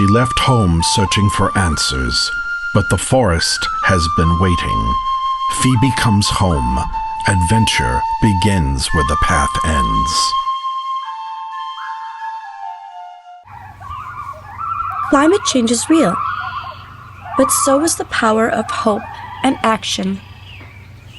she left home searching for answers, but the forest has been waiting. Phoebe comes home. Adventure begins where the path ends. Climate change is real, but so is the power of hope and action.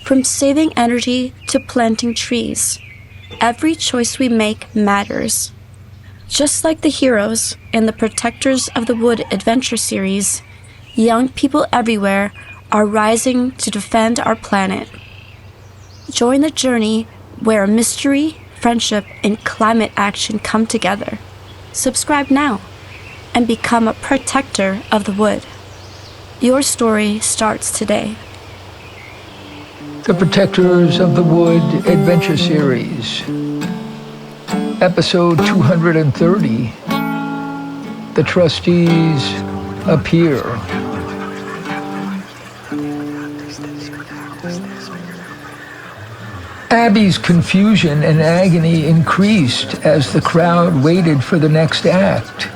From saving energy to planting trees, every choice we make matters. Just like the heroes in the Protectors of the Wood adventure series, young people everywhere are rising to defend our planet. Join the journey where mystery, friendship, and climate action come together. Subscribe now and become a protector of the wood. Your story starts today. The Protectors of the Wood Adventure Series, Episode 230, The Trustees Appear. Abby's confusion and agony increased as the crowd waited for the next act.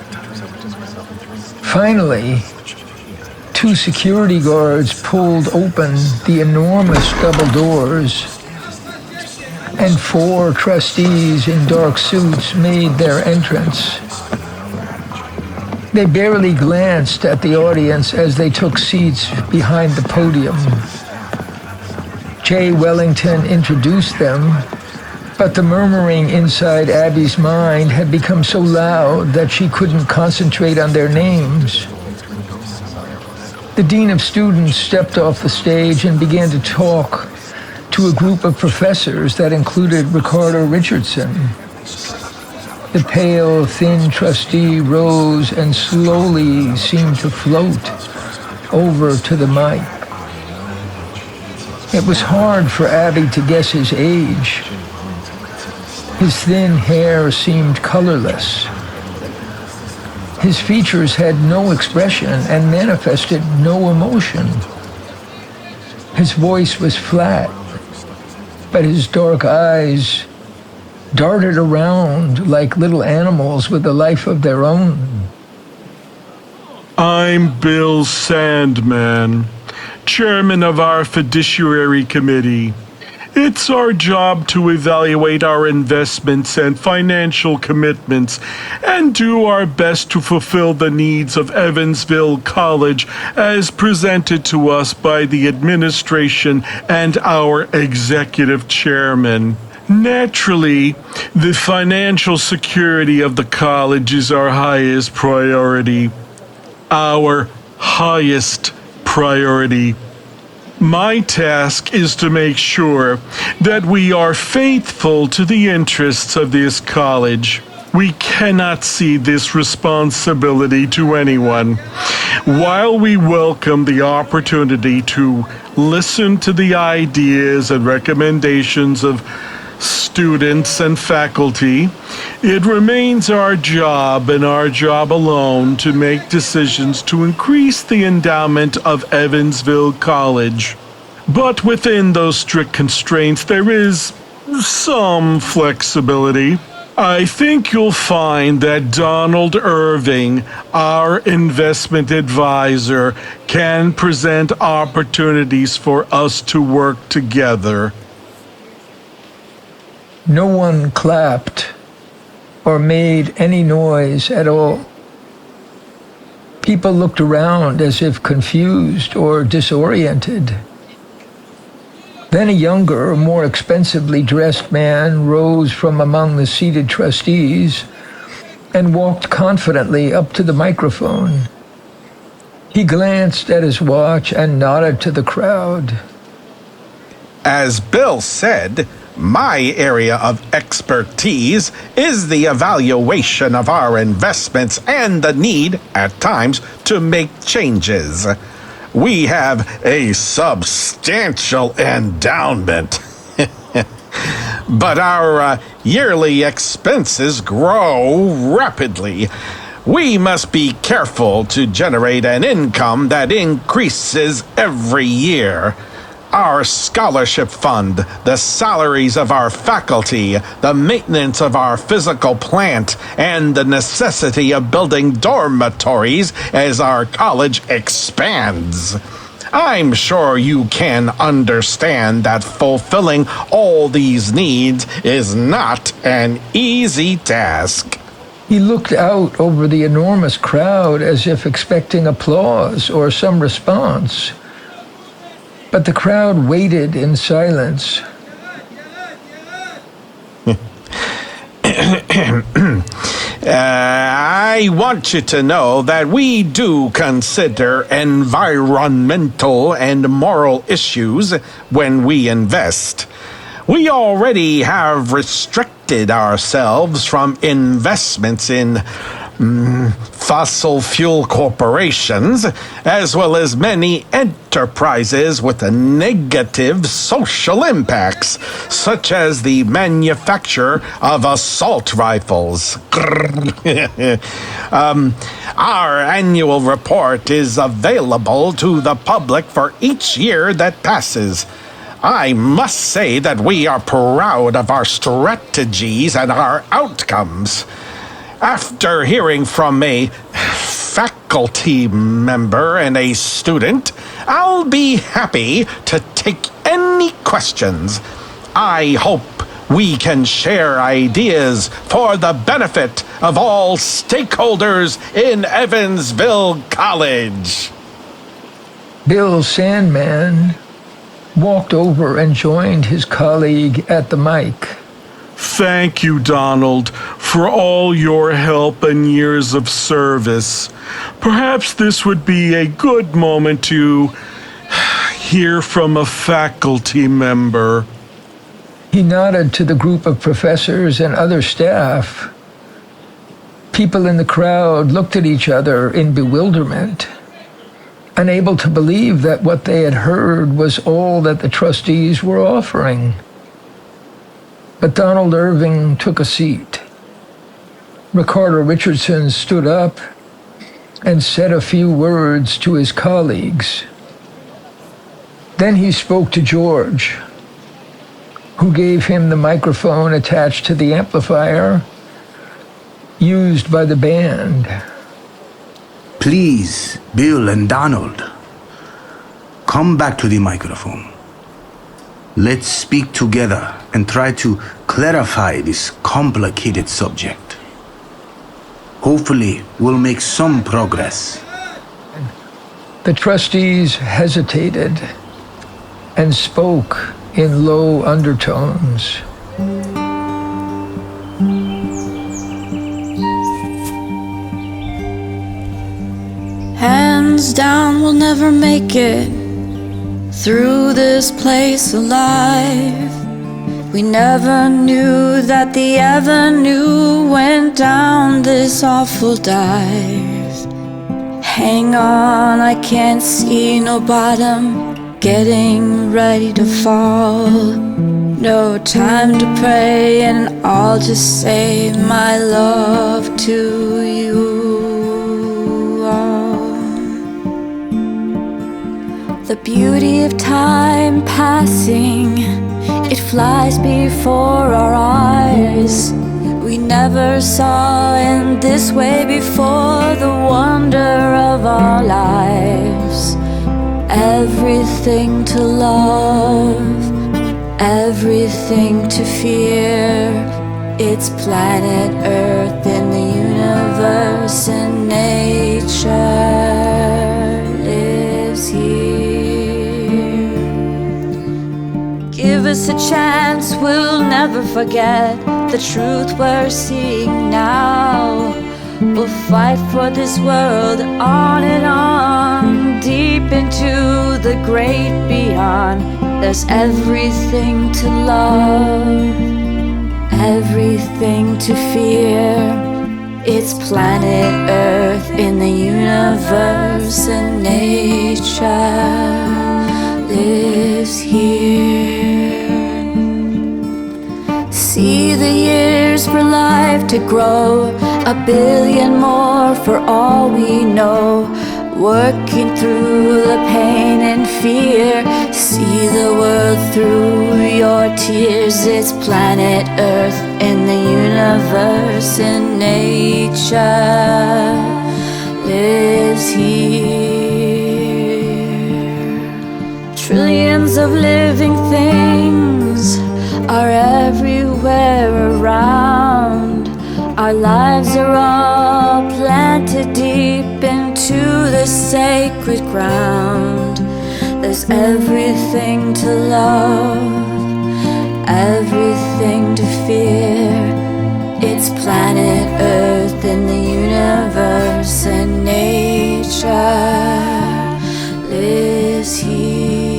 Finally, 2 security guards pulled open the enormous double doors, and 4 trustees in dark suits made their entrance. They barely glanced at the audience as they took seats behind the podium. Jay Wellington introduced them, but the murmuring inside Abby's mind had become so loud that she couldn't concentrate on their names. The Dean of Students stepped off the stage and began to talk to a group of professors that included Richardo Richardson. The pale, thin trustee rose and slowly seemed to float over to the mic. It was hard for Abby to guess his age. His thin hair seemed colorless. His features had no expression and manifested no emotion. His voice was flat, but his dark eyes darted around like little animals with a life of their own. I'm Bill Sandman, chairman of our fiduciary committee. It's our job to evaluate our investments and financial commitments and do our best to fulfill the needs of Evansville College as presented to us by the administration and our executive chairman. Naturally, the financial security of the college is our highest priority. Our highest priority. My task is to make sure that we are faithful to the interests of this college. We cannot cede this responsibility to anyone. While we welcome the opportunity to listen to the ideas and recommendations of students and faculty, it remains our job and our job alone to make decisions to increase the endowment of Evansville College. But within those strict constraints, there is some flexibility. I think you'll find that Donald Irving, our investment advisor, can present opportunities for us to work together. No one clapped or made any noise at all. People looked around as if confused or disoriented. Then a younger, more expensively dressed man rose from among the seated trustees and walked confidently up to the microphone. He glanced at his watch and nodded to the crowd. As Bill said, my area of expertise is the evaluation of our investments and the need, at times, to make changes. We have a substantial endowment, but our yearly expenses grow rapidly. We must be careful to generate an income that increases every year. Our scholarship fund, the salaries of our faculty, the maintenance of our physical plant, and the necessity of building dormitories as our college expands. I'm sure you can understand that fulfilling all these needs is not an easy task. He looked out over the enormous crowd as if expecting applause or some response. But the crowd waited in silence. I want you to know that we do consider environmental and moral issues when we invest. We already have restricted ourselves from investments in fossil fuel corporations, as well as many enterprises with negative social impacts, such as the manufacture of assault rifles. Our annual report is available to the public for each year that passes. I must say that we are proud of our strategies and our outcomes. After hearing from a faculty member and a student, I'll be happy to take any questions. I hope we can share ideas for the benefit of all stakeholders in Evansville College. Bill Sandman walked over and joined his colleague at the mic. Thank you, Donald, for all your help and years of service. Perhaps this would be a good moment to hear from a faculty member. He nodded to the group of professors and other staff. People in the crowd looked at each other in bewilderment, unable to believe that what they had heard was all that the trustees were offering. But Donald Irving took a seat. Richardo Richardson stood up and said a few words to his colleagues. Then he spoke to George, who gave him the microphone attached to the amplifier used by the band. Please, Bill and Donald, come back to the microphone. Let's speak together and try to clarify this complicated subject. Hopefully, we'll make some progress. The trustees hesitated and spoke in low undertones. Hands down, we'll never make it through this place alive. We never knew that the avenue went down this awful dive. Hang on, I can't see no bottom, getting ready to fall. No time to pray, and I'll just say my love to you all. The beauty of time passing, it flies before our eyes. We never saw in this way before the wonder of our lives. Everything to love, everything to fear. It's planet Earth in the universe, and nature lives here. Give us a chance, we'll never forget the truth we're seeing now. We'll fight for this world on and on, deep into the great beyond. There's everything to love, everything to fear. It's planet Earth in the universe, and nature lives here. See the years for life to grow, 1 billion more for all we know. working through the pain and fear. See the world through your tears. It's planet Earth in the universe, and nature lives here. Trillions of living things are everywhere around. Our lives are all planted deep into the sacred ground. There's everything to love, everything to fear. It's planet Earth in the universe, and nature lives here.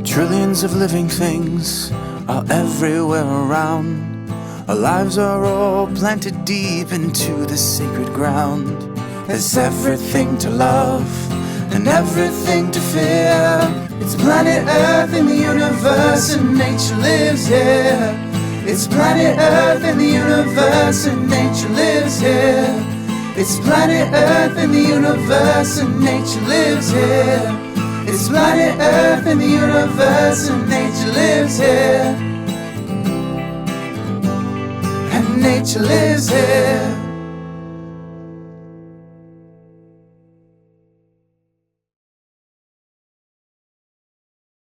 Trillions of living things are everywhere around. Our lives are all planted deep into the sacred ground. There's everything to love and everything to fear. It's planet Earth in the universe, and nature lives here. It's planet Earth in the universe, and nature lives here. It's planet Earth in the universe, and nature lives here. It's planet Earth in the universe, and nature lives here. And nature lives here.